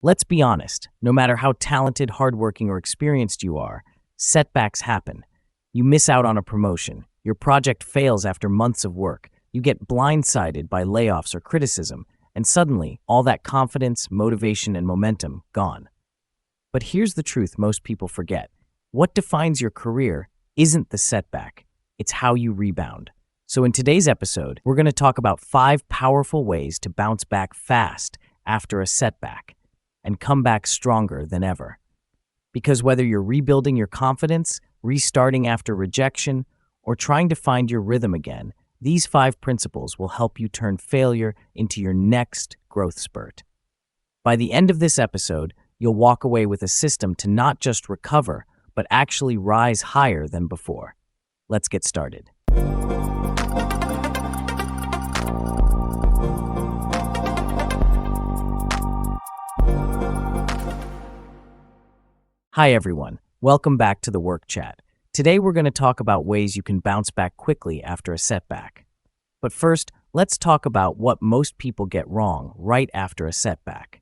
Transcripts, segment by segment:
Let's be honest, no matter how talented, hardworking, or experienced you are, setbacks happen. You miss out on a promotion, your project fails after months of work, you get blindsided by layoffs or criticism, and suddenly, all that confidence, motivation, and momentum gone. But here's the truth most people forget. What defines your career isn't the setback, it's how you rebound. So in today's episode, we're going to talk about 5 powerful ways to bounce back fast after a setback and come back stronger than ever. Because whether you're rebuilding your confidence, restarting after rejection, or trying to find your rhythm again, these 5 principles will help you turn failure into your next growth spurt. By the end of this episode, you'll walk away with a system to not just recover, but actually rise higher than before. Let's get started. Hi everyone, welcome back to the Work Chat. Today we're going to talk about ways you can bounce back quickly after a setback. But first, let's talk about what most people get wrong right after a setback.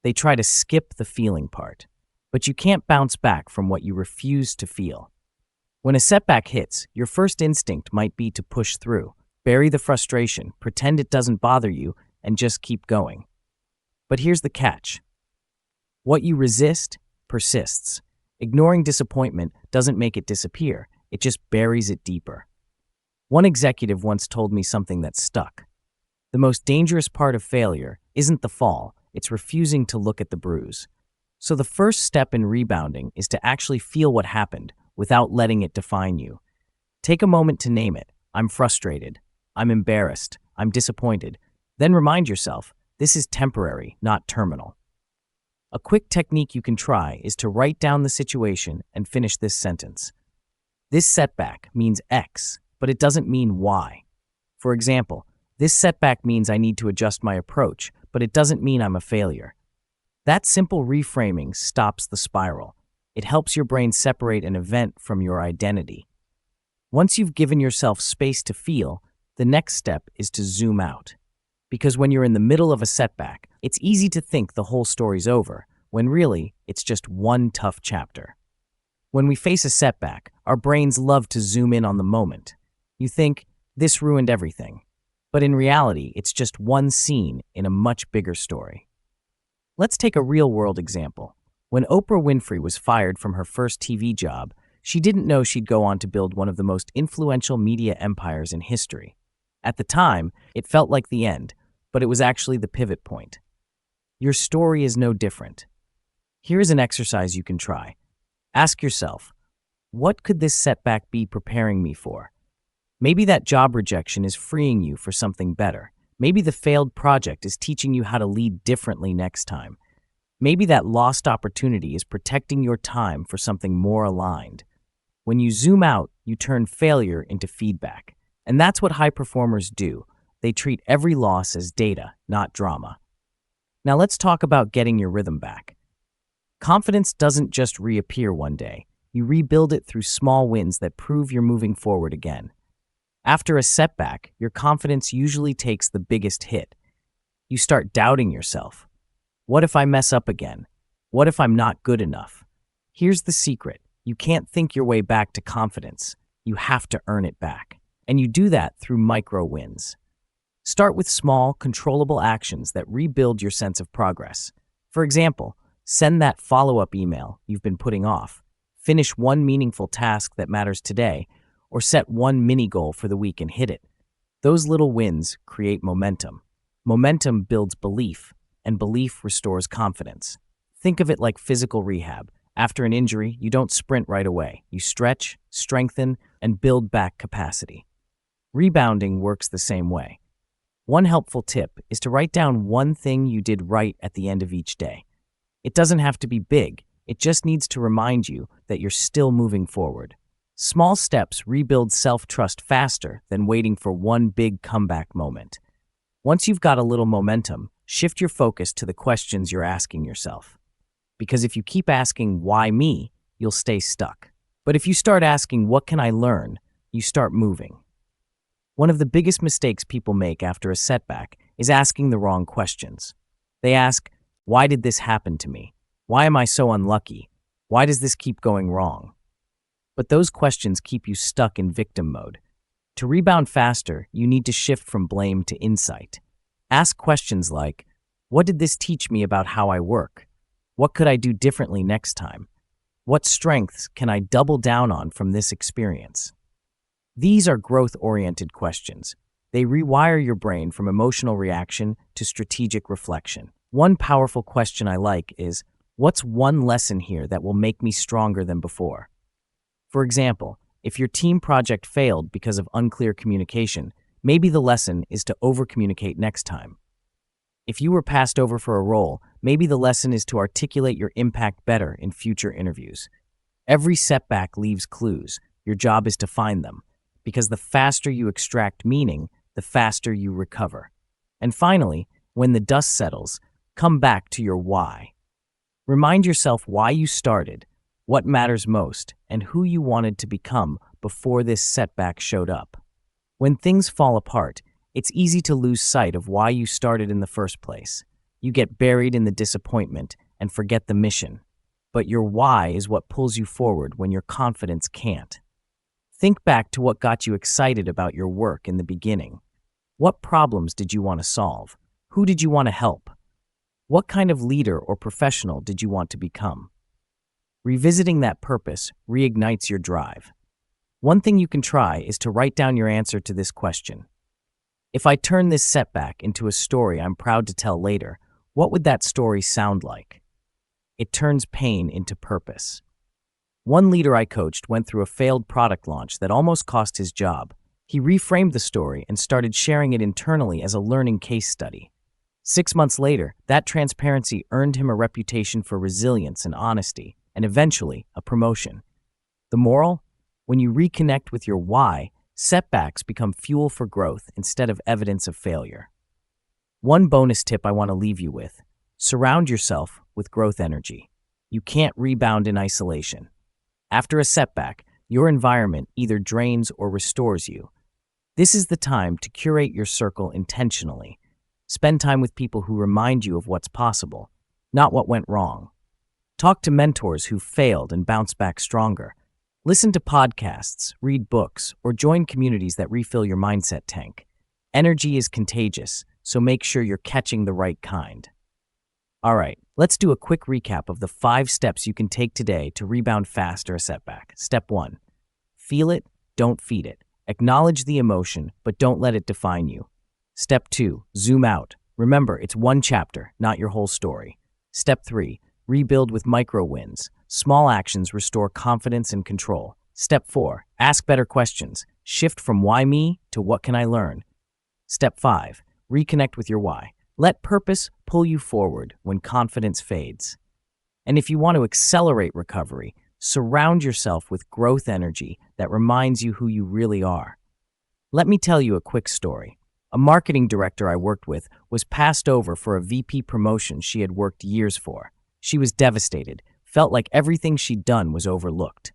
They try to skip the feeling part, but you can't bounce back from what you refuse to feel. When a setback hits, your first instinct might be to push through, bury the frustration, pretend it doesn't bother you, and just keep going. But here's the catch. What you resist persists. Ignoring disappointment doesn't make it disappear, it just buries it deeper. One executive once told me something that stuck. The most dangerous part of failure isn't the fall, it's refusing to look at the bruise. So the first step in rebounding is to actually feel what happened without letting it define you. Take a moment to name it. I'm frustrated. I'm embarrassed. I'm disappointed. Then remind yourself, this is temporary, not terminal. A quick technique you can try is to write down the situation and finish this sentence. This setback means X, but it doesn't mean Y. For example, this setback means I need to adjust my approach, but it doesn't mean I'm a failure. That simple reframing stops the spiral. It helps your brain separate an event from your identity. Once you've given yourself space to feel, the next step is to zoom out. Because when you're in the middle of a setback, it's easy to think the whole story's over, when really, it's just one tough chapter. When we face a setback, our brains love to zoom in on the moment. You think, this ruined everything. But in reality, it's just one scene in a much bigger story. Let's take a real-world example. When Oprah Winfrey was fired from her first TV job, she didn't know she'd go on to build one of the most influential media empires in history. At the time, it felt like the end, but it was actually the pivot point. Your story is no different. Here's an exercise you can try. Ask yourself, what could this setback be preparing me for? Maybe that job rejection is freeing you for something better. Maybe the failed project is teaching you how to lead differently next time. Maybe that lost opportunity is protecting your time for something more aligned. When you zoom out, you turn failure into feedback. And that's what high performers do. They treat every loss as data, not drama. Now let's talk about getting your rhythm back. Confidence doesn't just reappear one day. You rebuild it through small wins that prove you're moving forward again. After a setback, your confidence usually takes the biggest hit. You start doubting yourself. What if I mess up again? What if I'm not good enough? Here's the secret. You can't think your way back to confidence. You have to earn it back. And you do that through micro wins. Start with small, controllable actions that rebuild your sense of progress. For example, send that follow-up email you've been putting off, finish one meaningful task that matters today, or set one mini goal for the week and hit it. Those little wins create momentum. Momentum builds belief, and belief restores confidence. Think of it like physical rehab. After an injury, you don't sprint right away. You stretch, strengthen, and build back capacity. Rebounding works the same way. One helpful tip is to write down one thing you did right at the end of each day. It doesn't have to be big, it just needs to remind you that you're still moving forward. Small steps rebuild self-trust faster than waiting for one big comeback moment. Once you've got a little momentum, shift your focus to the questions you're asking yourself. Because if you keep asking, why me, you'll stay stuck. But if you start asking, what can I learn, you start moving. One of the biggest mistakes people make after a setback is asking the wrong questions. They ask, Why did this happen to me? Why am I so unlucky? Why does this keep going wrong? But those questions keep you stuck in victim mode. To rebound faster, you need to shift from blame to insight. Ask questions like, what did this teach me about how I work? What could I do differently next time? What strengths can I double down on from this experience? These are growth-oriented questions. They rewire your brain from emotional reaction to strategic reflection. One powerful question I like is, what's one lesson here that will make me stronger than before? For example, if your team project failed because of unclear communication, maybe the lesson is to over-communicate next time. If you were passed over for a role, maybe the lesson is to articulate your impact better in future interviews. Every setback leaves clues. Your job is to find them, because the faster you extract meaning, the faster you recover. And finally, when the dust settles, come back to your why. Remind yourself why you started, what matters most, and who you wanted to become before this setback showed up. When things fall apart, it's easy to lose sight of why you started in the first place. You get buried in the disappointment and forget the mission. But your why is what pulls you forward when your confidence can't. Think back to what got you excited about your work in the beginning. What problems did you want to solve? Who did you want to help? What kind of leader or professional did you want to become? Revisiting that purpose reignites your drive. One thing you can try is to write down your answer to this question. If I turn this setback into a story I'm proud to tell later, what would that story sound like? It turns pain into purpose. One leader I coached went through a failed product launch that almost cost his job. He reframed the story and started sharing it internally as a learning case study. 6 months later, that transparency earned him a reputation for resilience and honesty, and eventually, a promotion. The moral? When you reconnect with your why, setbacks become fuel for growth instead of evidence of failure. One bonus tip I want to leave you with: surround yourself with growth energy. You can't rebound in isolation. After a setback, your environment either drains or restores you. This is the time to curate your circle intentionally. Spend time with people who remind you of what's possible, not what went wrong. Talk to mentors who failed and bounced back stronger. Listen to podcasts, read books, or join communities that refill your mindset tank. Energy is contagious, so make sure you're catching the right kind. All right, let's do a quick recap of the 5 steps you can take today to rebound fast after a setback. Step 1. Feel it, don't feed it. Acknowledge the emotion, but don't let it define you. Step 2. Zoom out. Remember, it's one chapter, not your whole story. Step 3. Rebuild with micro wins. Small actions restore confidence and control. Step 4. Ask better questions. Shift from why me to what can I learn. Step 5. Reconnect with your why. Let purpose pull you forward when confidence fades. And if you want to accelerate recovery, surround yourself with growth energy that reminds you who you really are. Let me tell you a quick story. A marketing director I worked with was passed over for a VP promotion she had worked years for. She was devastated, felt like everything she'd done was overlooked.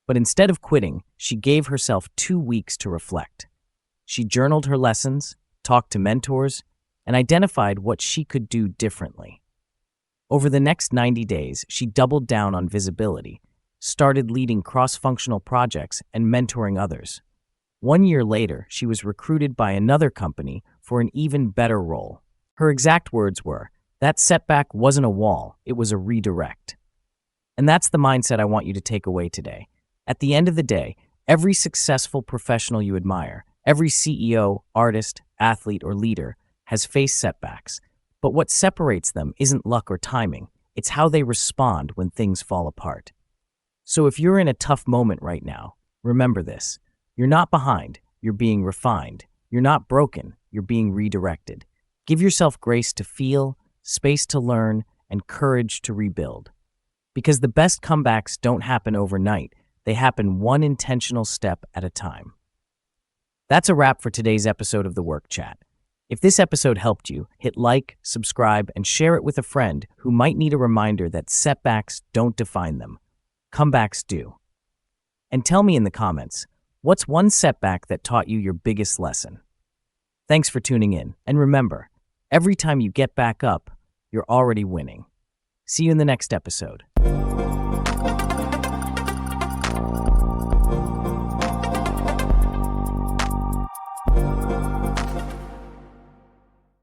But instead of quitting, she gave herself 2 weeks to reflect. She journaled her lessons, talked to mentors, and identified what she could do differently. Over the next 90 days, she doubled down on visibility, started leading cross-functional projects and mentoring others. 1 year later, she was recruited by another company for an even better role. Her exact words were, "That setback wasn't a wall, it was a redirect." And that's the mindset I want you to take away today. At the end of the day, every successful professional you admire, every CEO, artist, athlete, or leader has faced setbacks. But what separates them isn't luck or timing, it's how they respond when things fall apart. So if you're in a tough moment right now, remember this. You're not behind, you're being refined. You're not broken, you're being redirected. Give yourself grace to feel, space to learn, and courage to rebuild. Because the best comebacks don't happen overnight, they happen one intentional step at a time. That's a wrap for today's episode of The Work Chat. If this episode helped you, hit like, subscribe, and share it with a friend who might need a reminder that setbacks don't define them. Comebacks do. And tell me in the comments, what's one setback that taught you your biggest lesson? Thanks for tuning in, and remember, every time you get back up, you're already winning. See you in the next episode.